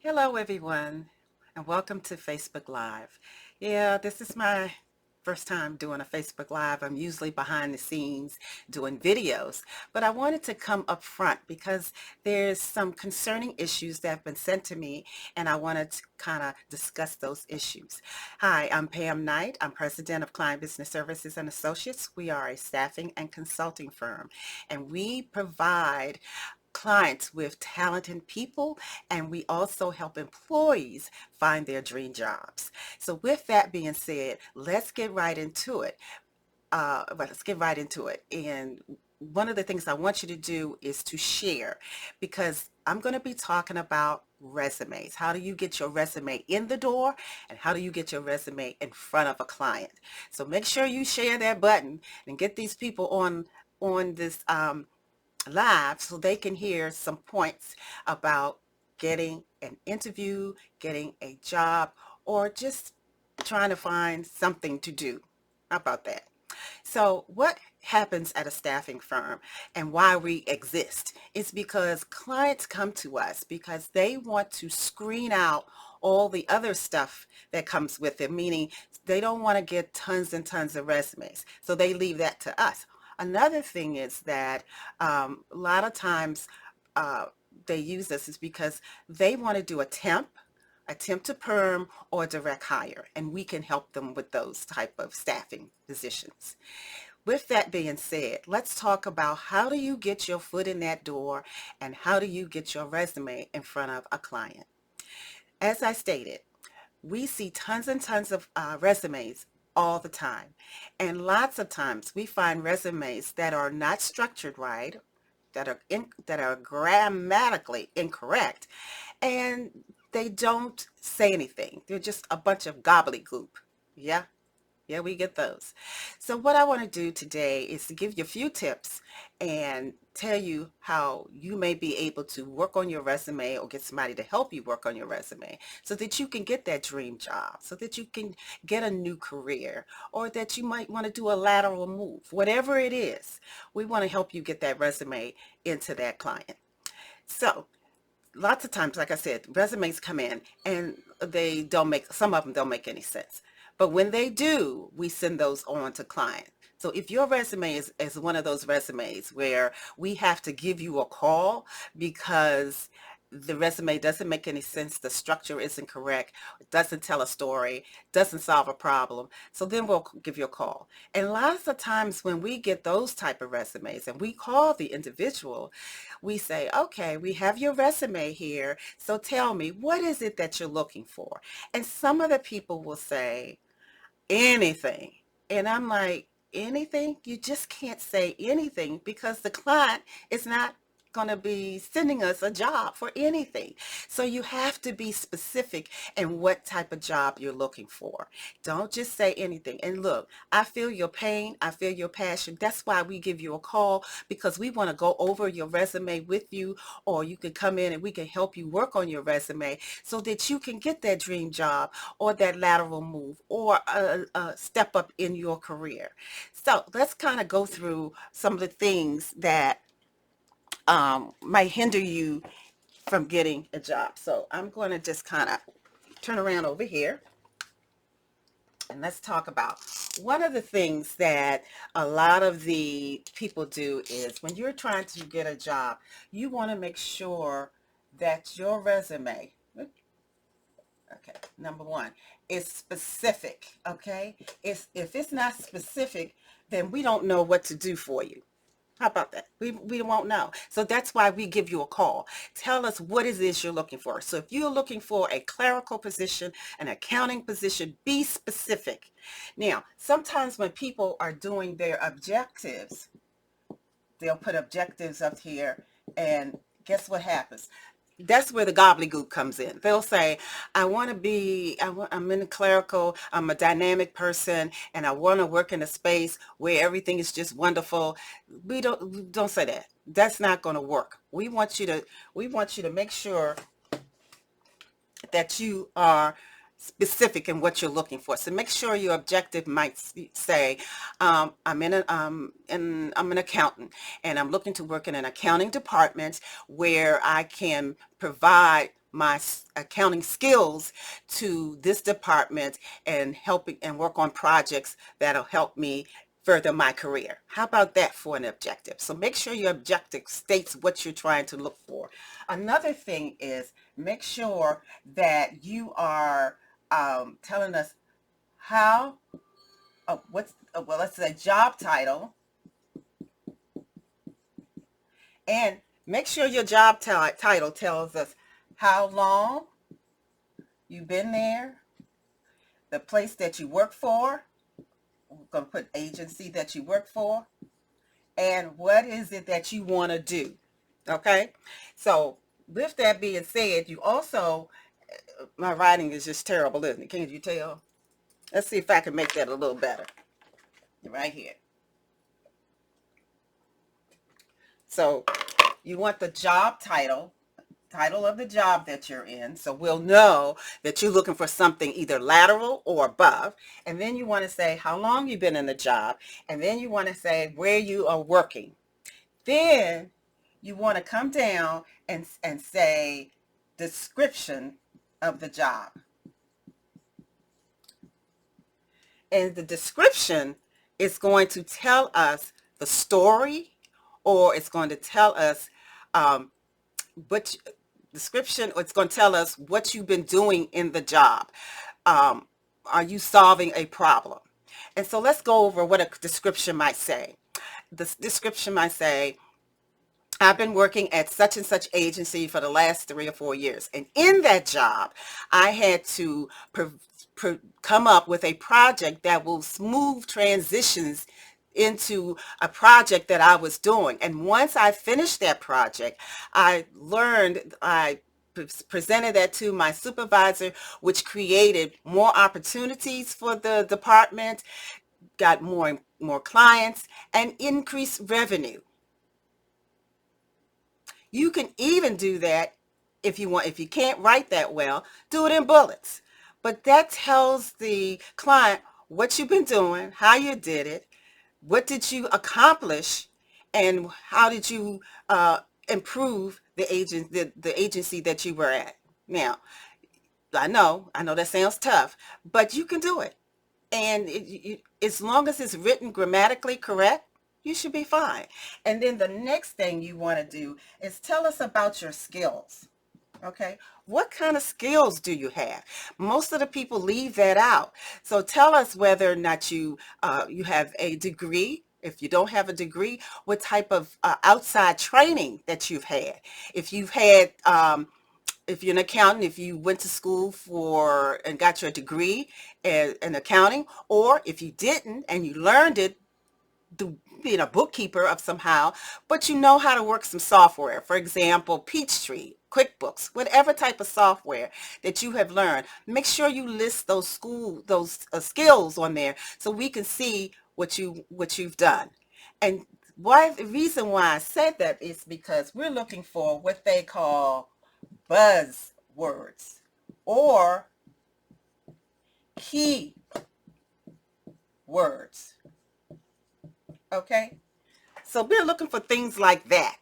Hello, everyone, and welcome to Facebook Live. Yeah, this is my first time doing a Facebook Live. I'm usually behind the scenes doing videos, but I wanted to come up front because there's some concerning issues that have been sent to me, and I wanted to kind of discuss those issues. Hi, I'm Pam Knight. I'm president of Client Business Services and Associates. We are a staffing and consulting firm, and we provide clients with talented people, and we also help employees find their dream jobs. So with that being said, let's get right into it. And one of the things I want you to do is to share, because I'm going to be talking about resumes. How do you get your resume in the door, and how do you get your resume in front of a client? So make sure you share that button and get these people on this live so they can hear some points about getting an interview, getting a job, or just trying to find something to do. How about that? So what happens at a staffing firm and why we exist is because clients come to us because they want to screen out all the other stuff that comes with it, meaning they don't want to get tons and tons of resumes. So they leave that to us. Another thing is that a lot of times uh, they use this is because they want to do attempt to perm or direct hire, and we can help them with those type of staffing positions. With that being said, let's talk about how do you get your foot in that door and how do you get your resume in front of a client. As I stated, we see tons and tons of resumes all the time. And lots of times we find resumes that are not structured right, that are grammatically incorrect, and they don't say anything. They're just a bunch of gobbledygook. Yeah, yeah, we get those. So what I want to do today is to give you a few tips and tell you how you may be able to work on your resume or get somebody to help you work on your resume so that you can get that dream job, so that you can get a new career, or that you might want to do a lateral move. Whatever it is, we want to help you get that resume into that client. So lots of times, like I said, resumes come in and some of them don't make any sense. But when they do, we send those on to client. So if your resume is one of those resumes where we have to give you a call because the resume doesn't make any sense, the structure isn't correct, it doesn't tell a story, doesn't solve a problem, so then we'll give you a call. And lots of times when we get those type of resumes and we call the individual, we say, okay, we have your resume here, so tell me, what is it that you're looking for? And some of the people will say, anything. And I'm like, anything? You just can't say anything because the client is not going to be sending us a job for anything. So you have to be specific in what type of job you're looking for. Don't just say anything. And look, I feel your pain. I feel your passion. That's why we give you a call, because we want to go over your resume with you, or you can come in and we can help you work on your resume so that you can get that dream job or that lateral move or a step up in your career. So let's kind of go through some of the things that might hinder you from getting a job. So I'm going to just kind of turn around over here and let's talk about one of the things that a lot of the people do is when you're trying to get a job, you want to make sure that your resume, okay, number one, is specific. Okay, if it's not specific, then we don't know what to do for you. How about that? We won't know. So that's why we give you a call. Tell us what it is you're looking for. So if you're looking for a clerical position, an accounting position, be specific. Now, sometimes when people are doing their objectives, they'll put objectives up here, and guess what happens? That's where the gobbledygook comes in. They'll say, I'm in a clerical, I'm a dynamic person, and I want to work in a space where everything is just wonderful. We don't say that. That's not going to work. We want you to make sure that you are specific in what you're looking for. So make sure your objective might say, I'm an accountant, and I'm looking to work in an accounting department where I can provide my accounting skills to this department and helping and work on projects that'll help me further my career. How about that for an objective? So make sure your objective states what you're trying to look for. Another thing is make sure that you are telling us how, well, let's say job title, and make sure your job title tells us how long you've been there, the place that you work for, we're going to put agency that you work for, and what is it that you want to do. Okay? So with that being said, you also, my writing is just terrible, isn't it? Can you tell? Let's see if I can make that a little better. Right here. So you want the job title of the job that you're in, so we'll know that you're looking for something either lateral or above. And then you want to say how long you've been in the job, and then you want to say where you are working. Then you want to come down and say description of the job. And the description is going to tell us the story, or it's going to tell us what description, or it's going to tell us what you've been doing in the job. Are you solving a problem? And so let's go over what a description might say. The description might say, I've been working at such and such agency for the last 3 or 4 years. And in that job, I had to come up with a project that will smooth transitions into a project that I was doing. And once I finished that project, I presented that to my supervisor, which created more opportunities for the department, got more clients, and increased revenue. You can even do that if you want. If you can't write that well, do it in bullets. But that tells the client what you've been doing, how you did it, what did you accomplish, and how did you improve the agency that you were at. Now, I know that sounds tough, but you can do it. And as long as it's written grammatically correct, you should be fine. And then the next thing you want to do is tell us about your skills. Okay, what kind of skills do you have? Most of the people leave that out. So tell us whether or not you have a degree. If you don't have a degree, what type of outside training that you've had. If you've had, if you're an accountant, if you went to school for and got your degree in accounting, or if you didn't and you learned it through being a bookkeeper of somehow, but you know how to work some software. For example, Peachtree, QuickBooks, whatever type of software that you have learned. Make sure you list those skills on there so we can see what you've done. And the reason why I said that is because we're looking for what they call buzzwords or key words. Okay, so we're looking for things like that.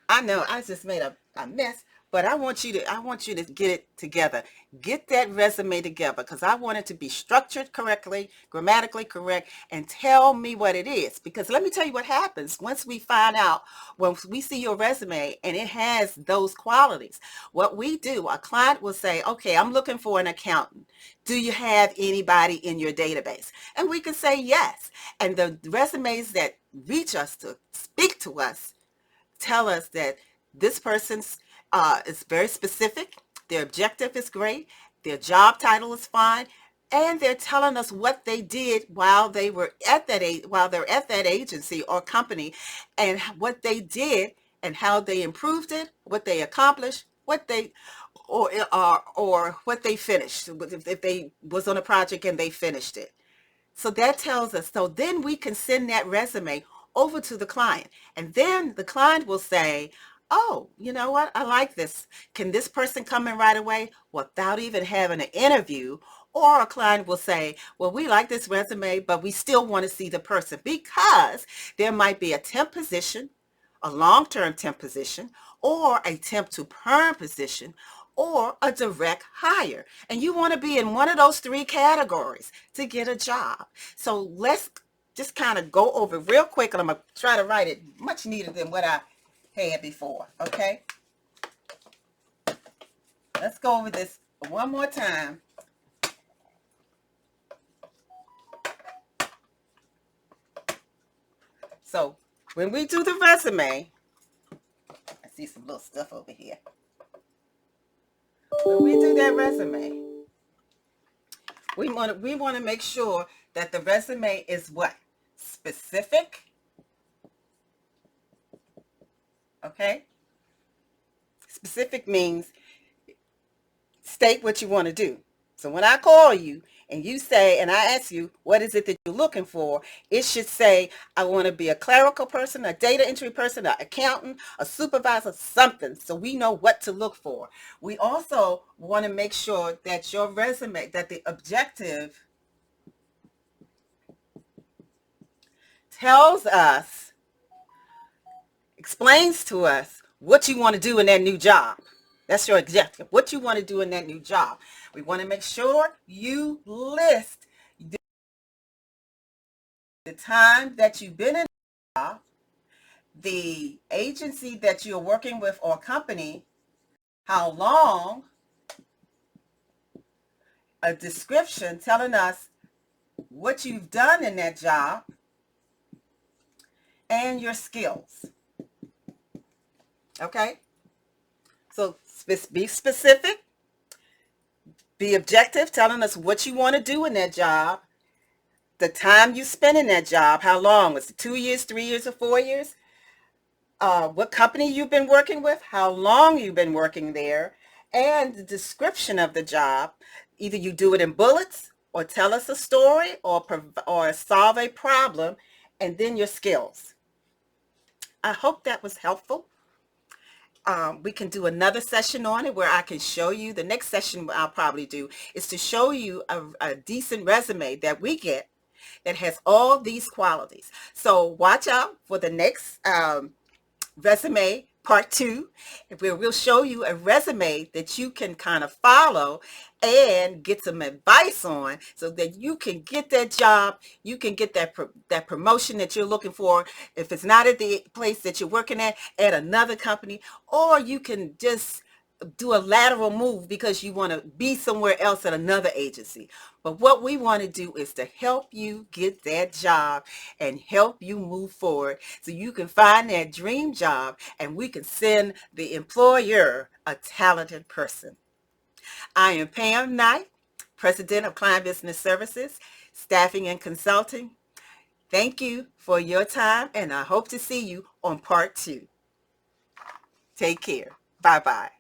I know I just made a mess, but I want you to get it together. Get that resume together, because I want it to be structured correctly, grammatically correct, and tell me what it is. Because let me tell you what happens once we find out, when we see your resume and it has those qualities. What we do, a client will say, okay, I'm looking for an accountant. Do you have anybody in your database? And we can say yes. And the resumes that reach us to speak to us tell us that this person's is very specific, their objective is great, their job title is fine, and they're telling us what they did while they were at that agency or company, and what they did and how they improved it, what they accomplished, what they or what they finished, if they was on a project and they finished it. So that tells us, so then we can send that resume over to the client. And then the client will say, oh, you know what? I like this. Can this person come in right away without even having an interview? Or a client will say, well, we like this resume, but we still want to see the person, because there might be a temp position, a long-term temp position, or a temp to perm position, or a direct hire. And you want to be in one of those three categories to get a job. So let's just kind of go over real quick, and I'm going to try to write it much neater than what I had before, okay? Let's go over this one more time. So when we do the resume, I see some little stuff over here. When we do that resume, we want to make sure that the resume is what? Specific. Okay? Specific means state what you want to do. So when I call you and you say, and I ask you, what is it that you're looking for? It should say, I want to be a clerical person, a data entry person, an accountant, a supervisor, something, so we know what to look for. We also want to make sure that your resume, that the objective tells us, explains to us what you want to do in that new job. That's your objective, what you want to do in that new job. We want to make sure you list the time that you've been in the job, the agency that you're working with or company, how long, a description telling us what you've done in that job, and your skills. Okay? So be specific, be objective, telling us what you want to do in that job, the time you spend in that job, how long, was it 2 years, 3 years, or 4 years? What company you've been working with, how long you've been working there, and the description of the job. Either you do it in bullets, or tell us a story, or solve a problem, and then your skills. I hope that was helpful. We can do another session on it where I can show you. The next session I'll probably do is to show you a decent resume that we get that has all these qualities. So watch out for the next resume part 2, where we'll show you a resume that you can kind of follow and get some advice on, so that you can get that job, you can get that promotion that you're looking for. If it's not at the place that you're working at another company, or you can just do a lateral move because you want to be somewhere else at another agency. But what we want to do is to help you get that job and help you move forward so you can find that dream job and we can send the employer a talented person. I am Pam Knight, President of Client Business Services, Staffing and Consulting. Thank you for your time, and I hope to see you on part 2. Take care. Bye-bye.